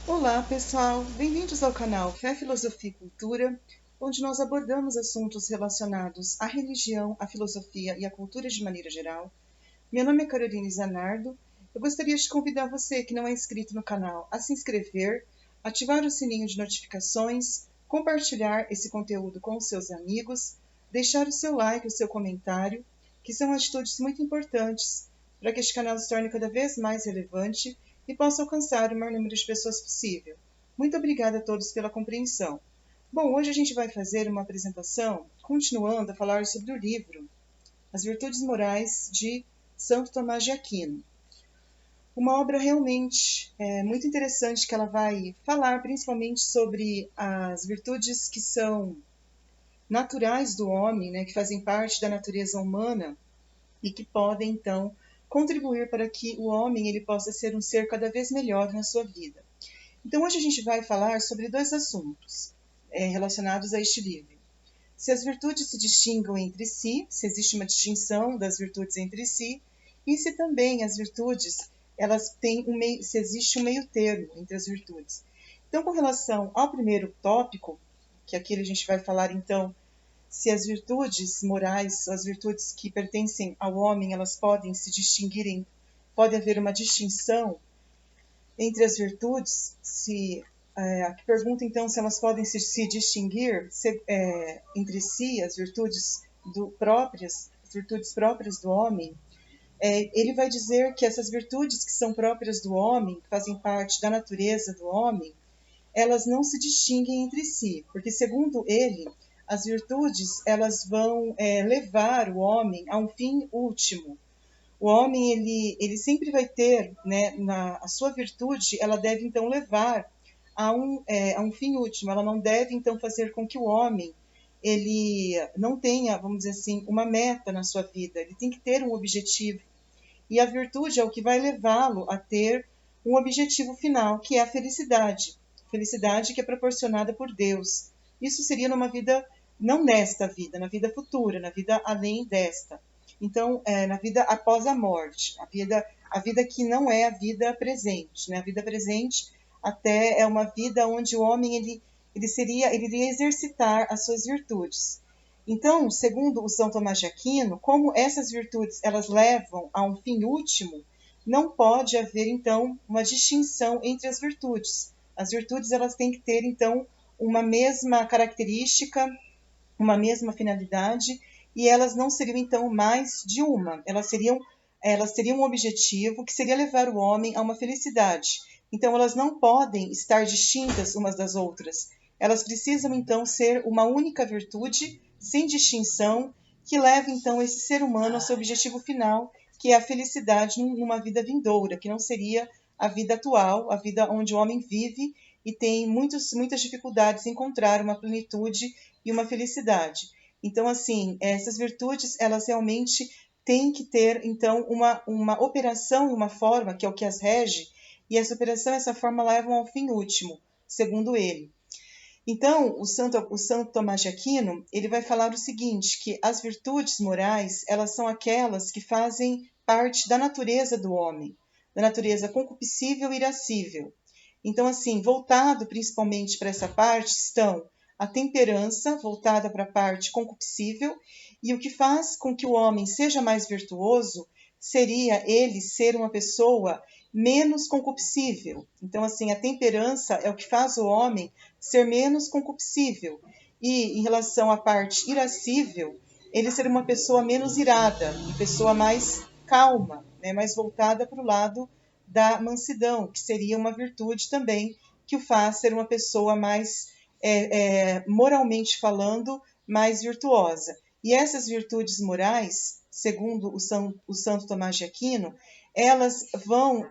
Olá, pessoal! Bem-vindos ao canal Fé, Filosofia e Cultura, onde nós abordamos assuntos relacionados à religião, à filosofia e à cultura de maneira geral. Meu nome é Caroline Zanardo. Eu gostaria de convidar você que não é inscrito no canal a se inscrever, ativar o sininho de notificações, compartilhar esse conteúdo com os seus amigos, deixar o seu like, o seu comentário, que são atitudes muito importantes para que este canal se torne cada vez mais relevante e possa alcançar o maior número de pessoas possível. Muito obrigada a todos pela compreensão. Bom, hoje a gente vai fazer uma apresentação continuando a falar sobre o livro As Virtudes Morais de Santo Tomás de Aquino. Uma obra realmente muito interessante que ela vai falar principalmente sobre as virtudes que são naturais do homem, né, que fazem parte da natureza humana e que podem, então, contribuir para que o homem ele possa ser um ser cada vez melhor na sua vida. Então, hoje a gente vai falar sobre dois assuntos relacionados a este livro. Se as virtudes se distinguem entre si, se existe uma distinção das virtudes entre si, e se também as virtudes, elas têm se existe um meio termo entre as virtudes. Então, com relação ao primeiro tópico, que aqui a gente vai falar, então, se as virtudes morais, as virtudes que pertencem ao homem, elas podem se distinguirem, pode haver uma distinção entre as virtudes, se que pergunta então se elas podem se distinguir entre si, as virtudes as virtudes próprias do homem. Ele vai dizer que essas virtudes que são próprias do homem, que fazem parte da natureza do homem, elas não se distinguem entre si, porque segundo ele, as virtudes elas vão levar o homem a um fim último. O homem ele sempre vai ter, né, a sua virtude, ela deve então levar a um fim último. Ela não deve então fazer com que o homem ele não tenha, vamos dizer assim, uma meta na sua vida. Ele tem que ter um objetivo. E a virtude é o que vai levá-lo a ter um objetivo final, que é a felicidade. Felicidade que é proporcionada por Deus. Isso seria numa vida, não nesta vida, na vida futura, na vida além desta. Então, na vida após a morte, a vida que não é a vida presente, né? A vida presente até é uma vida onde o homem ele iria exercitar as suas virtudes. Então, segundo o São Tomás de Aquino, como essas virtudes elas levam a um fim último, não pode haver então uma distinção entre as virtudes. As virtudes elas têm que ter então uma mesma característica, uma mesma finalidade, e elas não seriam então mais de uma. Elas teriam um objetivo que seria levar o homem a uma felicidade. Então elas não podem estar distintas umas das outras. Elas precisam então ser uma única virtude, sem distinção, que leve então esse ser humano ao seu objetivo final, que é a felicidade numa vida vindoura, que não seria a vida atual, a vida onde o homem vive e tem muitas dificuldades em encontrar uma plenitude e uma felicidade. Então, assim, essas virtudes, elas realmente têm que ter, então, uma operação e uma forma, que é o que as rege, e essa operação, essa forma levam ao fim último, segundo ele. Então, o Santo Tomás de Aquino, ele vai falar o seguinte, que as virtudes morais, elas são aquelas que fazem parte da natureza do homem, da natureza concupiscível e irascível. Então, assim, voltado principalmente para essa parte estão a temperança, voltada para a parte concupiscível, e o que faz com que o homem seja mais virtuoso seria ele ser uma pessoa menos concupiscível. Então, assim, a temperança é o que faz o homem ser menos concupiscível. E em relação à parte irascível, ele ser uma pessoa menos irada, uma pessoa mais calma, né, mais voltada para o lado da mansidão, que seria uma virtude também que o faz ser uma pessoa mais, moralmente falando, mais virtuosa. E essas virtudes morais, segundo o Santo Tomás de Aquino, elas vão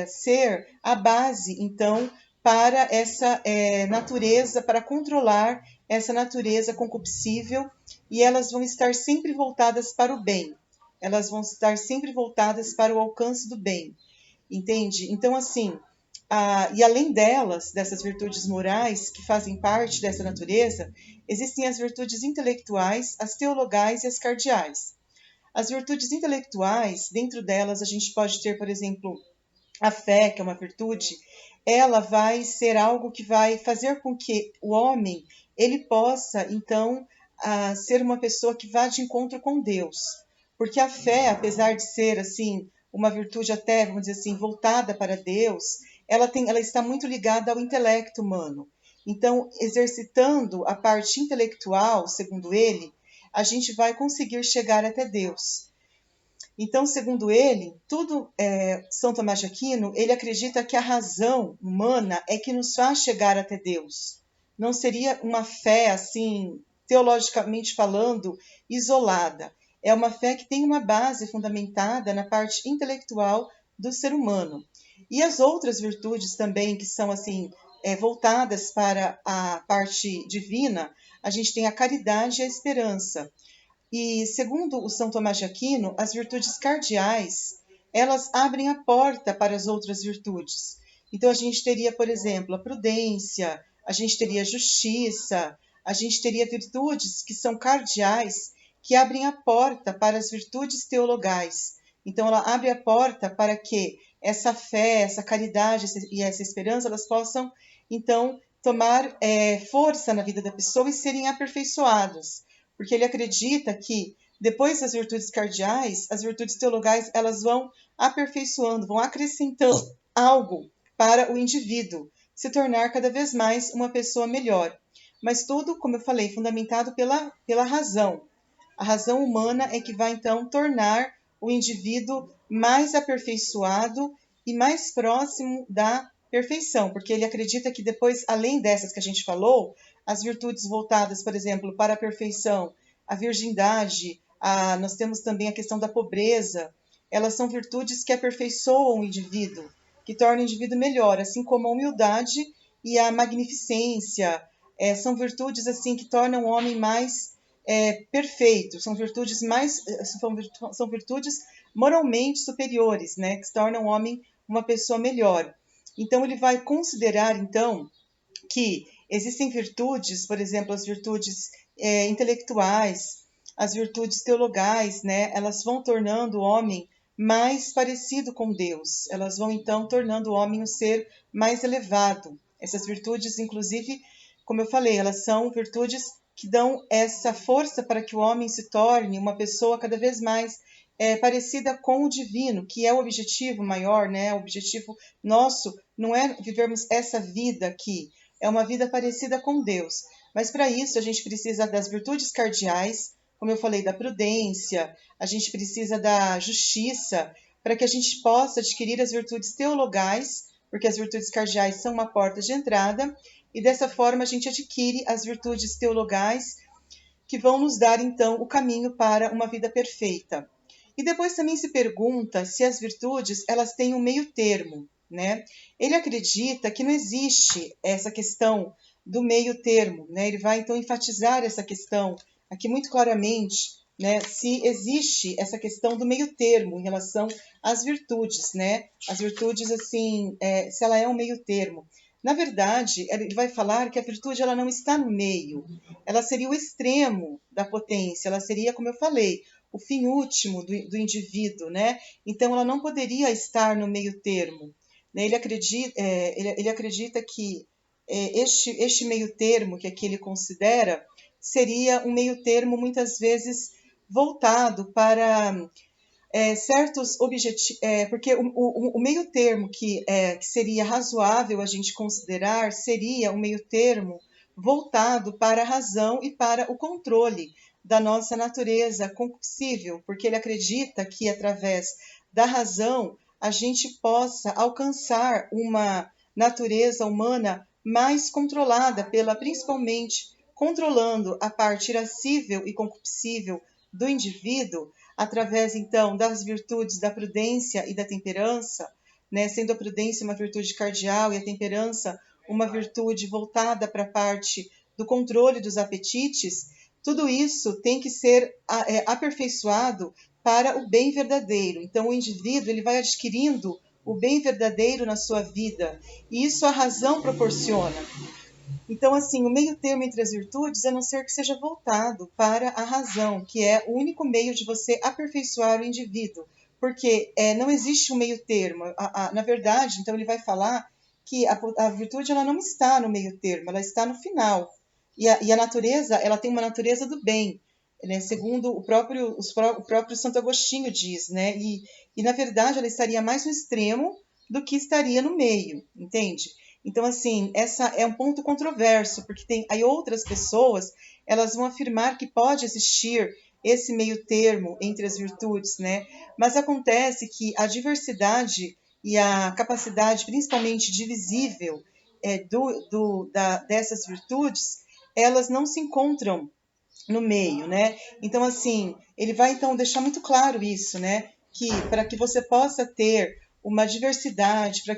ser a base, então, para essa natureza, para controlar essa natureza concupiscível, e elas vão estar sempre voltadas para o bem. Elas vão estar sempre voltadas para o alcance do bem. Entende? Então, assim, e além delas, dessas virtudes morais que fazem parte dessa natureza, existem as virtudes intelectuais, as teologais e as cardeais. As virtudes intelectuais, dentro delas, a gente pode ter, por exemplo, a fé, que é uma virtude, ela vai ser algo que vai fazer com que o homem ele possa, então, ser uma pessoa que vá de encontro com Deus. Porque a fé, apesar de ser, assim, uma virtude até, vamos dizer assim, voltada para Deus, ela está muito ligada ao intelecto humano. Então, exercitando a parte intelectual, segundo ele, a gente vai conseguir chegar até Deus. Então, segundo ele, São Tomás de Aquino, ele acredita que a razão humana é que nos faz chegar até Deus. Não seria uma fé, assim, teologicamente falando, isolada. É uma fé que tem uma base fundamentada na parte intelectual do ser humano. E as outras virtudes também, que são, assim, voltadas para a parte divina, a gente tem a caridade e a esperança. E, segundo o São Tomás de Aquino, as virtudes cardeais, elas abrem a porta para as outras virtudes. Então, a gente teria, por exemplo, a prudência, a gente teria a justiça, a gente teria virtudes que são cardeais, que abrem a porta para as virtudes teologais. Então, ela abre a porta para que essa fé, essa caridade e essa esperança, elas possam, então, tomar força na vida da pessoa e serem aperfeiçoadas, porque ele acredita que depois das virtudes cardeais, as virtudes teologais, elas vão aperfeiçoando, vão acrescentando algo para o indivíduo se tornar cada vez mais uma pessoa melhor. Mas tudo, como eu falei, fundamentado pela razão. A razão humana é que vai, então, tornar o indivíduo mais aperfeiçoado e mais próximo da perfeição, porque ele acredita que depois, além dessas que a gente falou, as virtudes voltadas, por exemplo, para a perfeição, a virgindade, nós temos também a questão da pobreza, elas são virtudes que aperfeiçoam o indivíduo, que tornam o indivíduo melhor, assim como a humildade e a magnificência, são virtudes assim que tornam o homem mais perfeito, são virtudes são virtudes moralmente superiores, né, que tornam o homem uma pessoa melhor. Então ele vai considerar então que existem virtudes, por exemplo, as virtudes intelectuais, as virtudes teologais, né? Elas vão tornando o homem mais parecido com Deus. Elas vão então tornando o homem um ser mais elevado. Essas virtudes, inclusive, como eu falei, elas são virtudes que dão essa força para que o homem se torne uma pessoa cada vez mais parecida com o divino, que é o objetivo maior, né? O objetivo nosso não é vivermos essa vida aqui, é uma vida parecida com Deus. Mas para isso a gente precisa das virtudes cardeais, como eu falei, da prudência, a gente precisa da justiça, para que a gente possa adquirir as virtudes teologais, porque as virtudes cardeais são uma porta de entrada, e dessa forma a gente adquire as virtudes teologais que vão nos dar então o caminho para uma vida perfeita. E depois também se pergunta se as virtudes elas têm um meio termo, né? Ele acredita que não existe essa questão do meio termo, né? Ele vai então enfatizar essa questão aqui muito claramente, né? Se existe essa questão do meio termo em relação às virtudes, né? As virtudes assim, se ela é um meio termo. Na verdade, ele vai falar que a virtude ela não está no meio, ela seria o extremo da potência, ela seria, como eu falei, o fim último do indivíduo, né? Então, ela não poderia estar no meio termo. Né? Ele acredita que este meio termo que aqui ele considera seria um meio termo muitas vezes voltado para certos objetivos, porque o meio termo que seria razoável a gente considerar seria um meio termo voltado para a razão e para o controle da nossa natureza concupiscível, porque ele acredita que através da razão a gente possa alcançar uma natureza humana mais controlada principalmente controlando a parte irascível e concupiscível do indivíduo, através então das virtudes da prudência e da temperança, né, sendo a prudência uma virtude cardeal e a temperança uma virtude voltada para a parte do controle dos apetites, tudo isso tem que ser aperfeiçoado para o bem verdadeiro. Então, o indivíduo ele vai adquirindo o bem verdadeiro na sua vida, e isso a razão proporciona. Então, assim, o meio termo entre as virtudes, a não ser que seja voltado para a razão, que é o único meio de você aperfeiçoar o indivíduo, porque não existe um meio termo. Na verdade, então, ele vai falar que a virtude ela não está no meio termo, ela está no final. E a natureza, ela tem uma natureza do bem, né? Segundo o próprio Santo Agostinho diz, né? E na verdade ela estaria mais no extremo do que estaria no meio, entende? Então, assim, essa é um ponto controverso, porque tem aí outras pessoas, elas vão afirmar que pode existir esse meio termo entre as virtudes, né? Mas acontece que a diversidade e a capacidade, principalmente divisível, dessas virtudes, elas não se encontram no meio, né? Então, assim, ele vai então deixar muito claro isso, né? Que para que você possa ter uma diversidade, para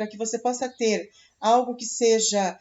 que você possa ter algo que seja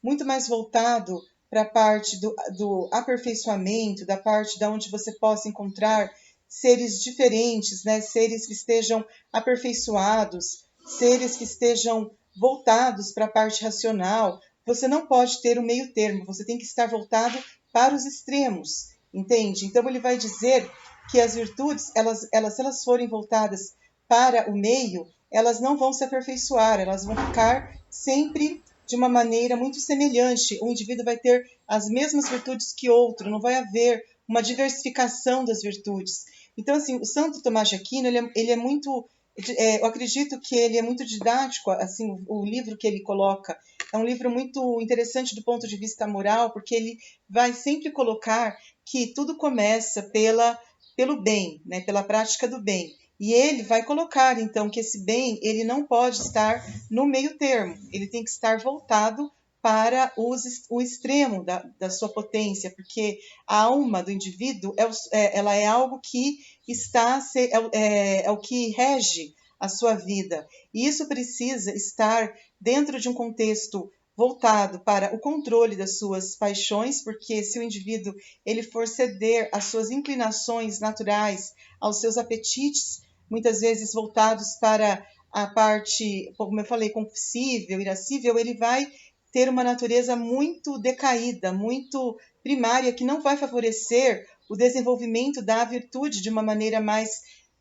muito mais voltado para a parte do aperfeiçoamento, da parte da onde você possa encontrar seres diferentes, né? Seres que estejam aperfeiçoados, seres que estejam voltados para a parte racional. Você não pode ter um meio termo, você tem que estar voltado para os extremos, entende? Então ele vai dizer que as virtudes, se elas forem voltadas para o meio, elas não vão se aperfeiçoar, elas vão ficar sempre de uma maneira muito semelhante. O indivíduo vai ter as mesmas virtudes que outro, não vai haver uma diversificação das virtudes. Então, assim, o Santo Tomás de Aquino, ele é muito, eu acredito que ele é muito didático, assim, o livro que ele coloca é um livro muito interessante do ponto de vista moral, porque ele vai sempre colocar que tudo começa pelo bem, né, pela prática do bem. E ele vai colocar, então, que esse bem ele não pode estar no meio termo, ele tem que estar voltado para o extremo da sua potência, porque a alma do indivíduo ela é algo que é o que rege a sua vida. E isso precisa estar dentro de um contexto voltado para o controle das suas paixões, porque se o indivíduo ele for ceder às suas inclinações naturais, aos seus apetites, muitas vezes voltados para a parte, como eu falei, compulsível, irascível, ele vai ter uma natureza muito decaída, muito primária, que não vai favorecer o desenvolvimento da virtude de uma maneira mais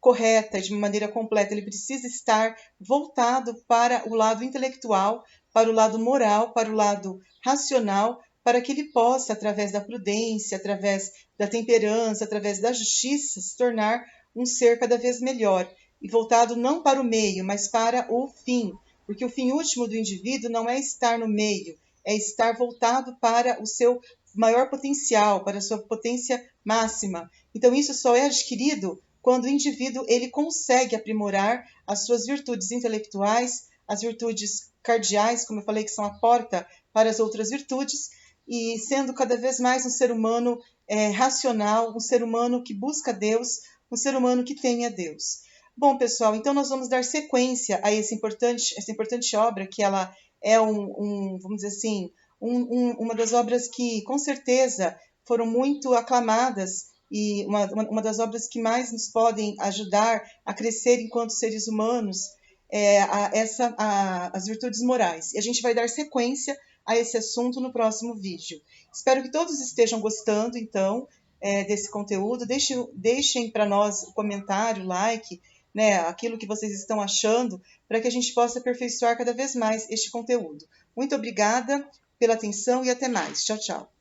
correta, de uma maneira completa. Ele precisa estar voltado para o lado intelectual, para o lado moral, para o lado racional, para que ele possa, através da prudência, através da temperança, através da justiça, se tornar um ser cada vez melhor. E voltado não para o meio, mas para o fim. Porque o fim último do indivíduo não é estar no meio, é estar voltado para o seu maior potencial, para a sua potência máxima. Então, isso só é adquirido quando o indivíduo ele consegue aprimorar as suas virtudes intelectuais, as virtudes cardeais, como eu falei, que são a porta para as outras virtudes, e sendo cada vez mais um ser humano racional, um ser humano que busca Deus, um ser humano que tem a Deus. Bom, pessoal, então nós vamos dar sequência a essa importante obra, que ela é vamos dizer assim, uma das obras que, com certeza, foram muito aclamadas e uma das obras que mais nos podem ajudar a crescer enquanto seres humanos as virtudes morais. E a gente vai dar sequência a esse assunto no próximo vídeo. Espero que todos estejam gostando, então, desse conteúdo. Deixem para nós o comentário, o like, né, aquilo que vocês estão achando, para que a gente possa aperfeiçoar cada vez mais este conteúdo. Muito obrigada pela atenção e até mais. Tchau, tchau.